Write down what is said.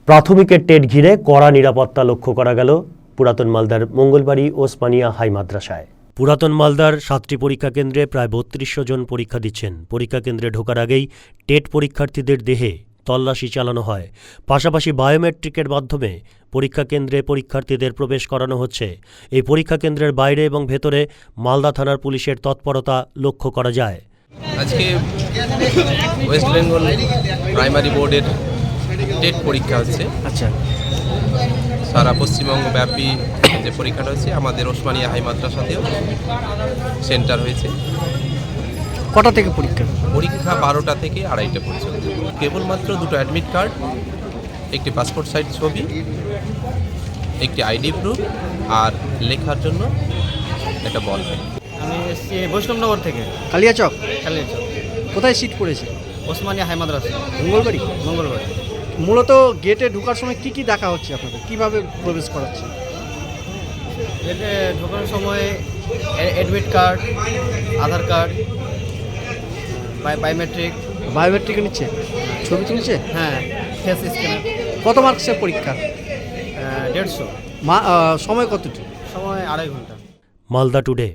প্রাথমিকের TET ঘিরে কড়া নিরাপত্তা লক্ষ্য করা গেল পুরাতন মালদার মঙ্গলবাড়ি ওসমানিয়া হাই মাদ্রাসায়। পুরাতন মালদার 7টি পরীক্ষা কেন্দ্রে প্রায় 3200 জন পরীক্ষা দিচ্ছেন। পরীক্ষা কেন্দ্রে ঢোকার আগেই টেট পরীক্ষার্থীদের দেহে তল্লাশি চালানো হয়। পাশাপাশি বায়োমেট্রিকের মাধ্যমে পরীক্ষা কেন্দ্রে পরীক্ষার্থীদের প্রবেশ করানো হচ্ছে। এই পরীক্ষা কেন্দ্রের বাইরে এবং ভেতরে মালদা থানার পুলিশের তৎপরতা লক্ষ্য করা যায়। আজকে ওয়েস্ট বেঙ্গল প্রাইমারি বোর্ডের টেট পরীক্ষা হচ্ছে। আচ্ছা, সারা পশ্চিমবঙ্গ ব্যাপী যে পরীক্ষাটা হচ্ছে, আমাদের ওসমানিয়া হাই মাদ্রাসাতেও সেন্টার হয়েছে। কটা থেকে পরীক্ষা? পরীক্ষা 12টা থেকে 2:30 পর্যন্ত। কেবলমাত্র 2টো অ্যাডমিট কার্ড, একটি পাসপোর্ট সাইজ ছবি, একটি আইডি প্রুফ আর লেখার জন্য একটা বল। আমি এসেছি বৈষ্ণবনগর থেকে। কালিয়াচক? কালিয়াচক। কোথায় সিট পড়েছে? ওসমানিয়া হাই মাদ্রাসা, মঙ্গলবাড়ি। মঙ্গলবাড়ি। মূলত গেটে ঢোকার সময় কি দেখা হচ্ছে আপনাদের? কিভাবে প্রবেশ করাচ্ছে? এতে ঢোকানোর সময় অ্যাডমিট কার্ড, আধার কার্ড, বায়োমেট্রিক। বায়োমেট্রিক নিচ্ছে, ছবি তুলছে? হ্যাঁ, ফেস স্ক্যানার। কত মার্কসের পরীক্ষা? 150। সময় কতটি? সময় 2.5 ঘন্টা। মালদা টুডে।